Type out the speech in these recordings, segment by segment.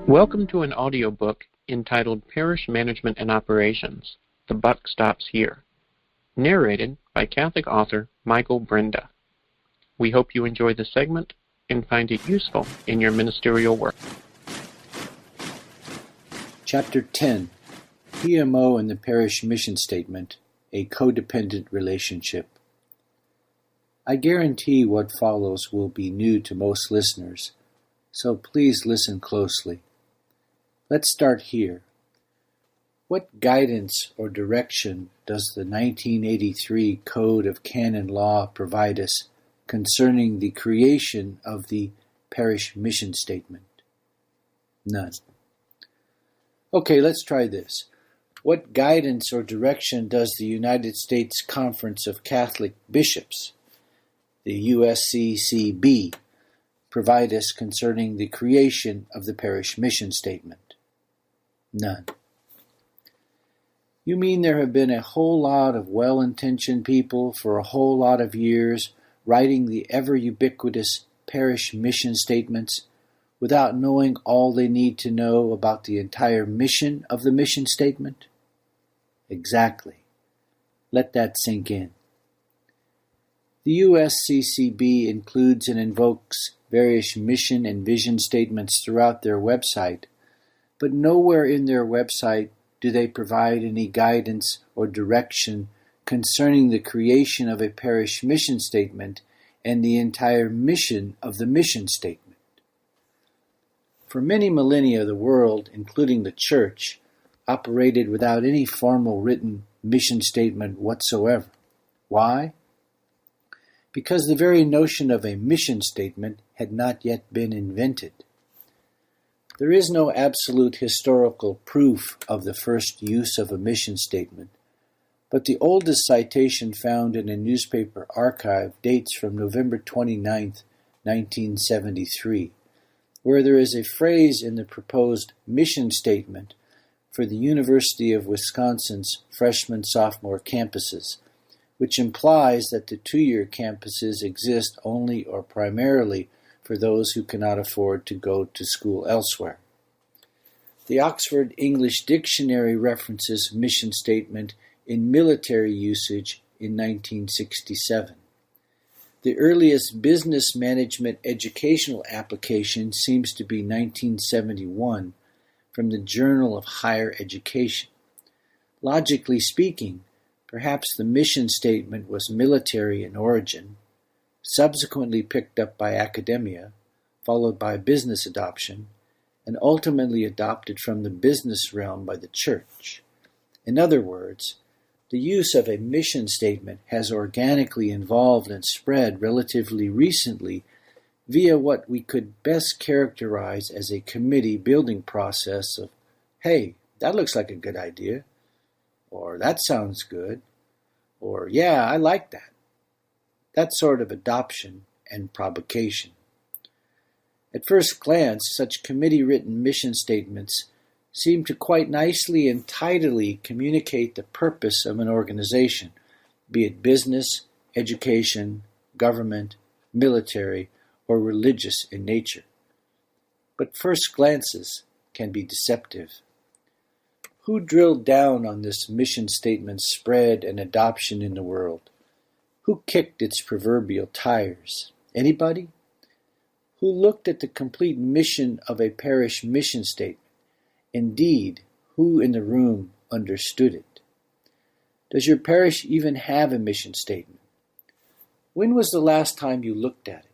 Welcome to an audiobook entitled Parish Management and Operations, The Buck Stops Here, narrated by Catholic author Michael Brinda. We hope you enjoy the segment and find it useful in your ministerial work. Chapter 10, PMO and the Parish Mission Statement, a Codependent Relationship. I guarantee what follows will be new to most listeners, so please listen closely. Let's start here. What guidance or direction does the 1983 Code of Canon Law provide us concerning the creation of the Parish Mission Statement? None. Okay, let's try this. What guidance or direction does the United States Conference of Catholic Bishops, the USCCB, provide us concerning the creation of the Parish Mission Statement? None. You mean there have been a whole lot of well-intentioned people for a whole lot of years writing the ever-ubiquitous parish mission statements without knowing all they need to know about the entire mission of the mission statement? Exactly. Let that sink in. The USCCB includes and invokes various mission and vision statements throughout their website, but nowhere in their website do they provide any guidance or direction concerning the creation of a parish mission statement and the entire mission of the mission statement. For many millennia, the world, including the Church, operated without any formal written mission statement whatsoever. Why? Because the very notion of a mission statement had not yet been invented. There is no absolute historical proof of the first use of a mission statement, but the oldest citation found in a newspaper archive dates from November 29, 1973, where there is a phrase in the proposed mission statement for the University of Wisconsin's freshman-sophomore campuses, which implies that the two-year campuses exist only or primarily for those who cannot afford to go to school elsewhere. The Oxford English Dictionary references mission statement in military usage in 1967. The earliest business management educational application seems to be 1971 from the Journal of Higher Education. Logically speaking, perhaps the mission statement was military in origin, subsequently picked up by academia, followed by business adoption, and ultimately adopted from the business realm by the Church. In other words, the use of a mission statement has organically evolved and spread relatively recently via what we could best characterize as a committee building process of, hey, that looks like a good idea, or that sounds good, or yeah, I like that. That sort of adoption and provocation. At first glance, such committee-written mission statements seem to quite nicely and tidily communicate the purpose of an organization, be it business, education, government, military, or religious in nature. But first glances can be deceptive. Who drilled down on this mission statement's spread and adoption in the world? Who kicked its proverbial tires? Anybody? Who looked at the complete mission of a parish mission statement? Indeed, who in the room understood it? Does your parish even have a mission statement? When was the last time you looked at it?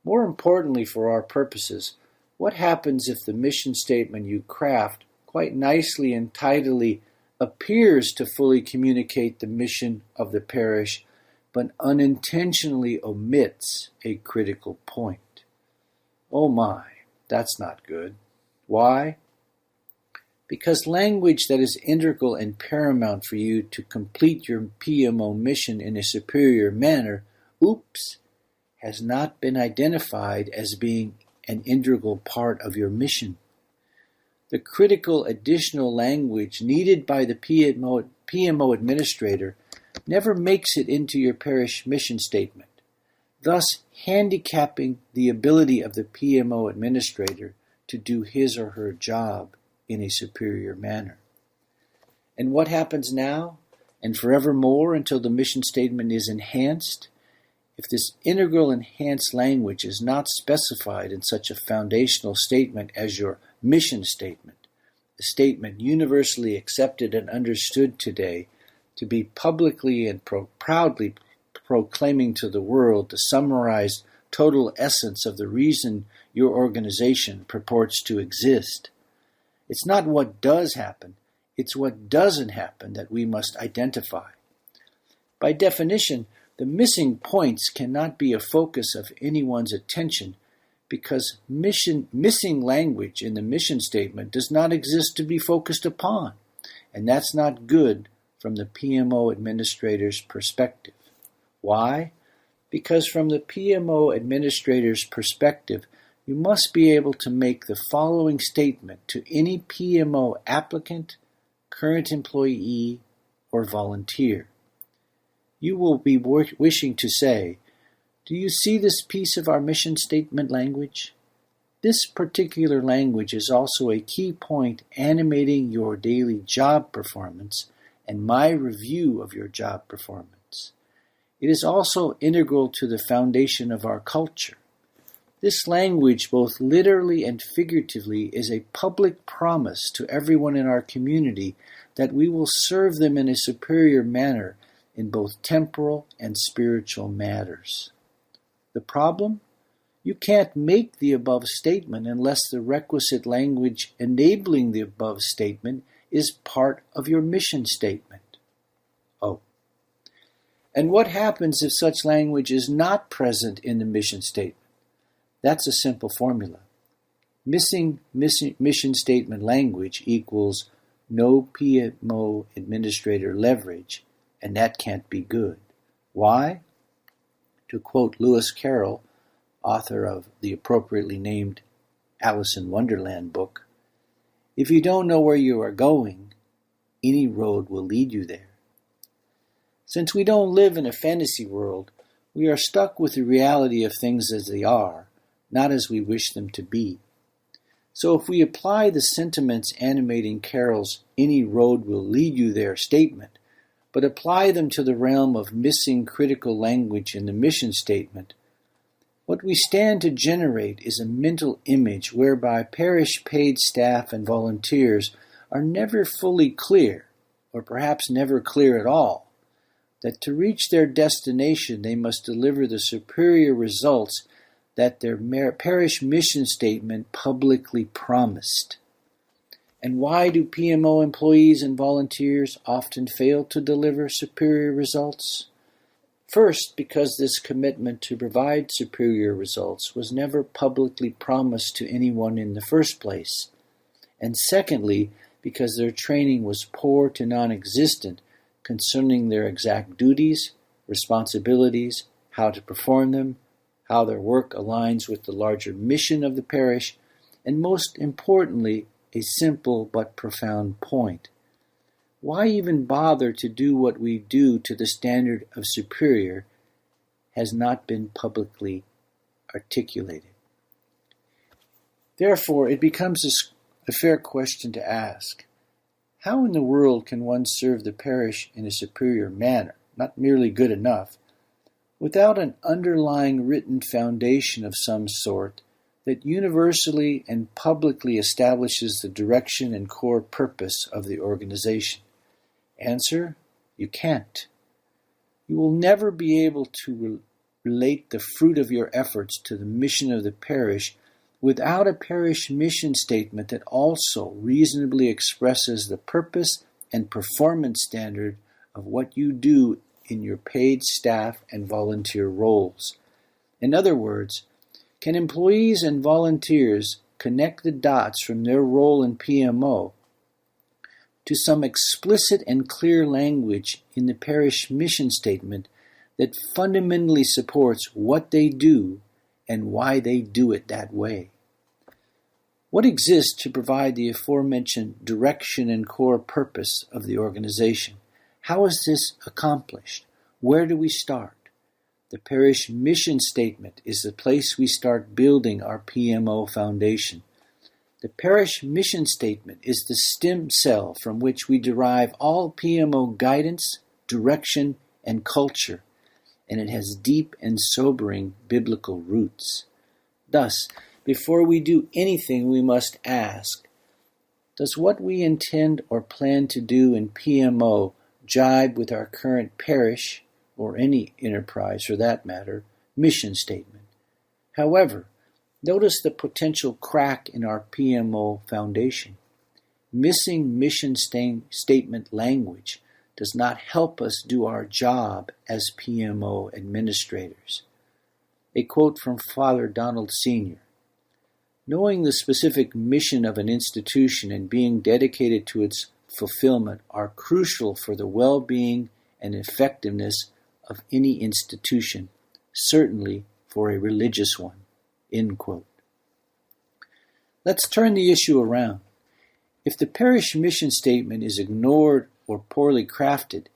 More importantly for our purposes, what happens if the mission statement you craft quite nicely and tidily appears to fully communicate the mission of the parish, but unintentionally omits a critical point? Oh my, that's not good. Why? Because language that is integral and paramount for you to complete your PMO mission in a superior manner, has not been identified as being an integral part of your mission. The critical additional language needed by the PMO administrator never makes it into your parish mission statement, thus handicapping the ability of the PMO administrator to do his or her job in a superior manner. And what happens now and forevermore until the mission statement is enhanced? If this integral enhanced language is not specified in such a foundational statement as your mission statement, a statement universally accepted and understood today to be publicly and proudly proclaiming to the world the summarized total essence of the reason your organization purports to exist, it's not what does happen, it's what doesn't happen that we must identify. By definition, the missing points cannot be a focus of anyone's attention because missing language in the mission statement does not exist to be focused upon, and that's not good from the PMO administrator's perspective. Why? Because from the PMO administrator's perspective, you must be able to make the following statement to any PMO applicant, current employee, or volunteer. You will be wishing to say, do you see this piece of our mission statement language? This particular language is also a key point animating your daily job performance and my review of your job performance. It is also integral to the foundation of our culture. This language, both literally and figuratively, is a public promise to everyone in our community that we will serve them in a superior manner in both temporal and spiritual matters. The problem? You can't make the above statement unless the requisite language enabling the above statement is part of your mission statement. Oh. And what happens if such language is not present in the mission statement? That's a simple formula. Missing mission statement language equals no PMO administrator leverage, and that can't be good. Why? To quote Lewis Carroll, author of the appropriately named Alice in Wonderland book, if you don't know where you are going, any road will lead you there. Since we don't live in a fantasy world, we are stuck with the reality of things as they are, not as we wish them to be. So if we apply the sentiments animating Carroll's "any road will lead you there" statement, but apply them to the realm of missing critical language in the mission statement, what we stand to generate is a mental image whereby parish paid staff and volunteers are never fully clear, or perhaps never clear at all, that to reach their destination they must deliver the superior results that their parish mission statement publicly promised. And why do PMO employees and volunteers often fail to deliver superior results? First, because this commitment to provide superior results was never publicly promised to anyone in the first place. And secondly, because their training was poor to non-existent concerning their exact duties, responsibilities, how to perform them, how their work aligns with the larger mission of the parish, and most importantly, a simple but profound point. Why even bother to do what we do to the standard of superior has not been publicly articulated. Therefore, it becomes a fair question to ask, how in the world can one serve the parish in a superior manner, not merely good enough, without an underlying written foundation of some sort that universally and publicly establishes the direction and core purpose of the organization? Answer: you can't. You will never be able to relate the fruit of your efforts to the mission of the parish without a parish mission statement that also reasonably expresses the purpose and performance standard of what you do in your paid staff and volunteer roles. In other words, can employees and volunteers connect the dots from their role in PMO to some explicit and clear language in the parish mission statement that fundamentally supports what they do and why they do it that way? What exists to provide the aforementioned direction and core purpose of the organization? How is this accomplished? Where do we start? The parish mission statement is the place we start building our PMO foundation. The Parish Mission Statement is the stem cell from which we derive all PMO guidance, direction, and culture, and it has deep and sobering biblical roots. Thus, before we do anything, we must ask, does what we intend or plan to do in PMO jibe with our current parish, or any enterprise for that matter, mission statement? However, notice the potential crack in our PMO foundation. Missing mission statement language does not help us do our job as PMO administrators. A quote from Father Donald Sr. Knowing the specific mission of an institution and being dedicated to its fulfillment are crucial for the well-being and effectiveness of any institution, certainly for a religious one. End quote. Let's turn the issue around. If the parish mission statement is ignored or poorly crafted,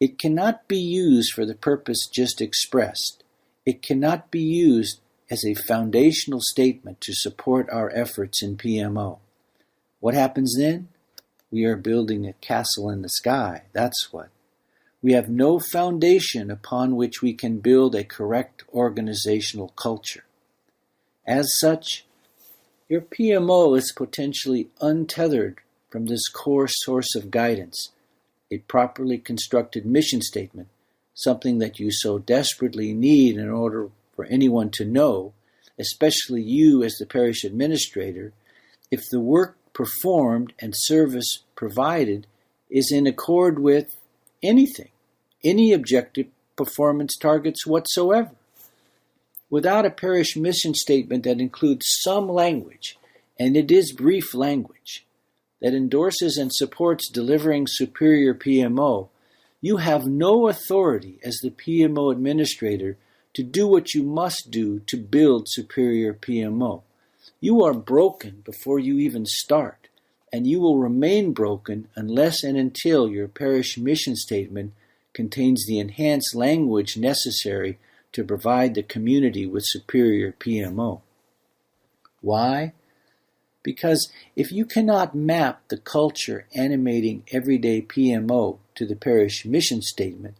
it cannot be used for the purpose just expressed. It cannot be used as a foundational statement to support our efforts in PMO. What happens then? We are building a castle in the sky, that's what. We have no foundation upon which we can build a correct organizational culture. As such, your PMO is potentially untethered from this core source of guidance, a properly constructed mission statement, something that you so desperately need in order for anyone to know, especially you as the parish administrator, if the work performed and service provided is in accord with anything, any objective performance targets whatsoever. Without a parish mission statement that includes some language, and it is brief language, that endorses and supports delivering superior PMO, you have no authority as the PMO administrator to do what you must do to build superior PMO. You are broken before you even start, and you will remain broken unless and until your parish mission statement contains the enhanced language necessary to provide the community with superior PMO. Why? Because if you cannot map the culture animating everyday PMO to the parish mission statement,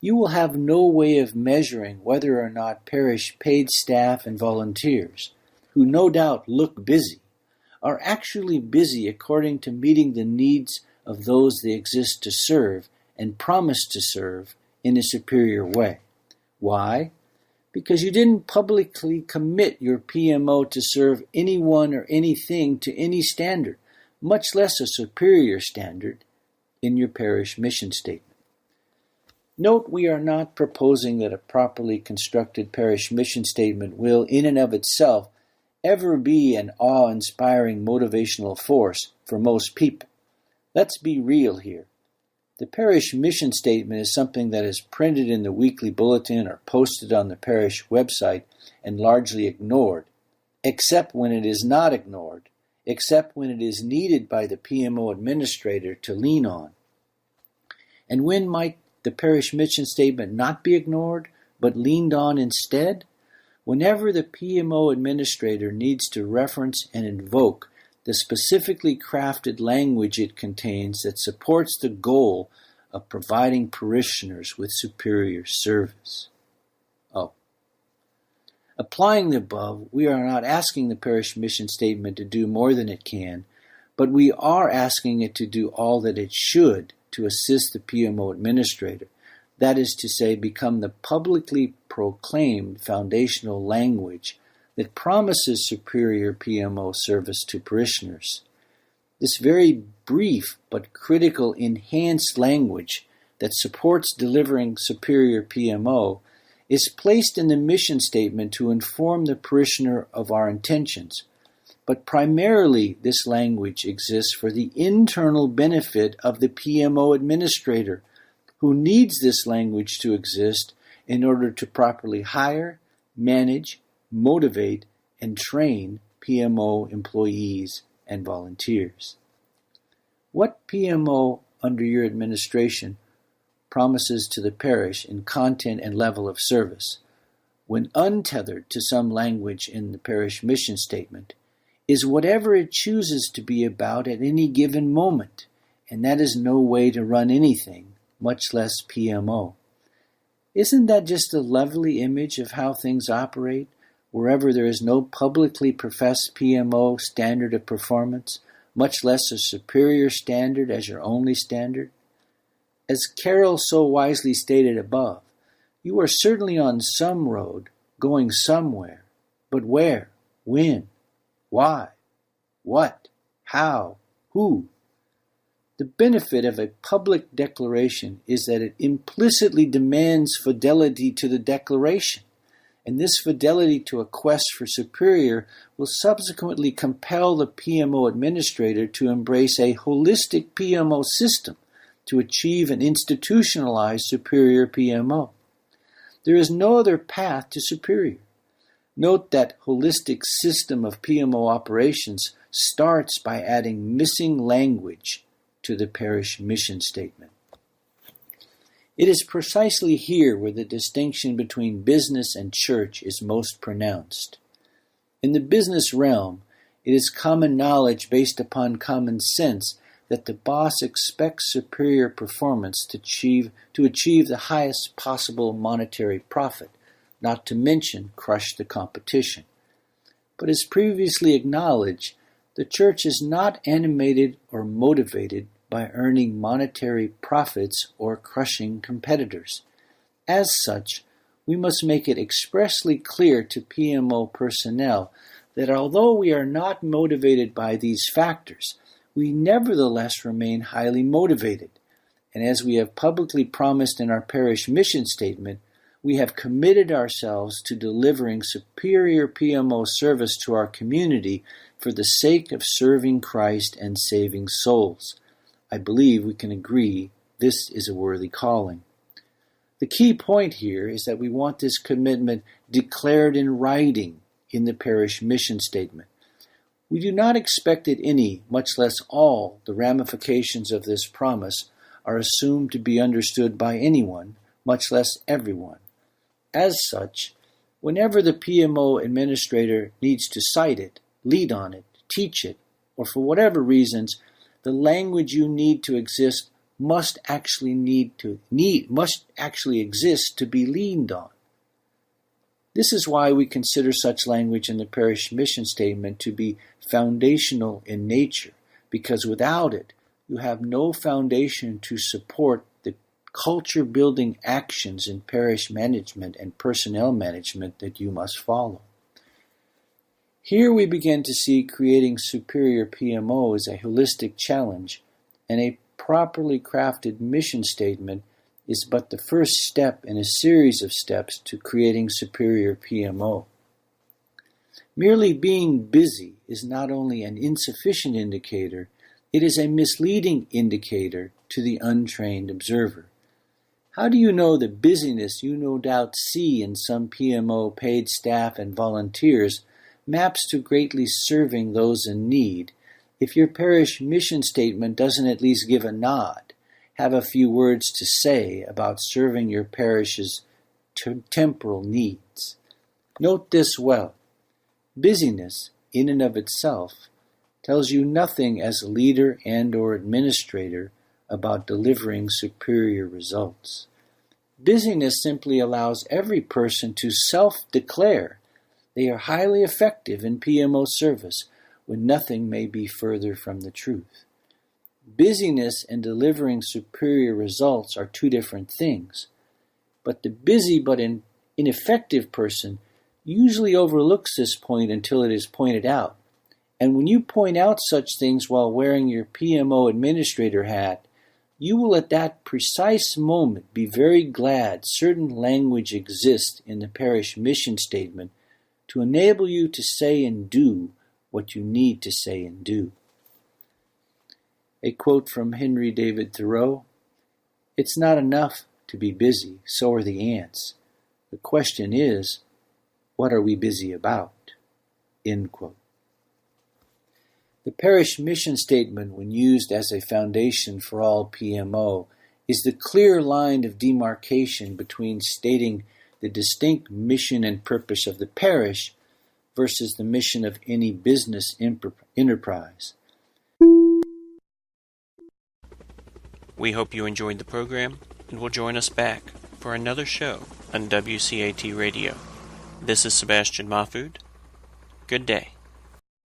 you will have no way of measuring whether or not parish paid staff and volunteers, who no doubt look busy, are actually busy according to meeting the needs of those they exist to serve and promise to serve in a superior way. Why? Because you didn't publicly commit your PMO to serve anyone or anything to any standard, much less a superior standard, in your parish mission statement. Note, we are not proposing that a properly constructed parish mission statement will, in and of itself, ever be an awe-inspiring motivational force for most people. Let's be real here. The parish mission statement is something that is printed in the weekly bulletin or posted on the parish website and largely ignored, except when it is not ignored, except when it is needed by the PMO administrator to lean on. And when might the parish mission statement not be ignored, but leaned on instead? Whenever the PMO administrator needs to reference and invoke the specifically crafted language it contains that supports the goal of providing parishioners with superior service. Applying the above, we are not asking the parish mission statement to do more than it can, but we are asking it to do all that it should to assist the PMO administrator. That is to say, become the publicly proclaimed foundational language that promises superior PMO service to parishioners. This very brief but critical enhanced language that supports delivering superior PMO is placed in the mission statement to inform the parishioner of our intentions, but primarily this language exists for the internal benefit of the PMO administrator, who needs this language to exist in order to properly hire, manage, motivate, and train PMO employees and volunteers. What PMO under your administration promises to the parish in content and level of service, when untethered to some language in the parish mission statement, is whatever it chooses to be about at any given moment, and that is no way to run anything, much less PMO. Isn't that just a lovely image of how things operate, wherever there is no publicly professed PMO standard of performance, much less a superior standard as your only standard? As Carol so wisely stated above, you are certainly on some road, going somewhere, but where, when, why, what, how, who? The benefit of a public declaration is that it implicitly demands fidelity to the declaration, and this fidelity to a quest for superior will subsequently compel the PMO administrator to embrace a holistic PMO system to achieve an institutionalized superior PMO. There is no other path to superior. Note that holistic system of PMO operations starts by adding missing language to the parish mission statement. It is precisely here where the distinction between business and church is most pronounced. In the business realm, it is common knowledge based upon common sense that the boss expects superior performance to achieve the highest possible monetary profit, not to mention crush the competition. But as previously acknowledged, the church is not animated or motivated by earning monetary profits or crushing competitors. As such, we must make it expressly clear to PMO personnel that although we are not motivated by these factors, we nevertheless remain highly motivated. And as we have publicly promised in our parish mission statement, we have committed ourselves to delivering superior PMO service to our community for the sake of serving Christ and saving souls. I believe we can agree this is a worthy calling. The key point here is that we want this commitment declared in writing in the parish mission statement. We do not expect that any, much less all, the ramifications of this promise are assumed to be understood by anyone, much less everyone. As such, whenever the PMO administrator needs to cite it, lead on it, teach it, or for whatever reasons, the language you need to exist must actually exist to be leaned on. This is why we consider such language in the parish mission statement to be foundational in nature, because without it, you have no foundation to support the culture-building actions in parish management and personnel management that you must follow. Here we begin to see creating superior PMO as a holistic challenge, and a properly crafted mission statement is but the first step in a series of steps to creating superior PMO. Merely being busy is not only an insufficient indicator, it is a misleading indicator to the untrained observer. How do you know the busyness you no doubt see in some PMO paid staff and volunteers maps to greatly serving those in need if your parish mission statement doesn't at least give a nod, have a few words to say about serving your parish's temporal needs? Note this well. Busyness, in and of itself, tells you nothing as a leader and or administrator about delivering superior results. Busyness simply allows every person to self-declare they are highly effective in PMO service when nothing may be further from the truth. Busyness and delivering superior results are two different things, but the busy but ineffective person usually overlooks this point until it is pointed out. And when you point out such things while wearing your PMO administrator hat, you will at that precise moment be very glad certain language exists in the parish mission statement to enable you to say and do what you need to say and do. A quote from Henry David Thoreau, "It's not enough to be busy, so are the ants. The question is, what are we busy about?" End quote. The parish mission statement, when used as a foundation for all PMO, is the clear line of demarcation between stating the distinct mission and purpose of the parish versus the mission of any business enterprise. We hope you enjoyed the program and will join us back for another show on WCAT Radio. This is Sebastian Mahfood. Good day.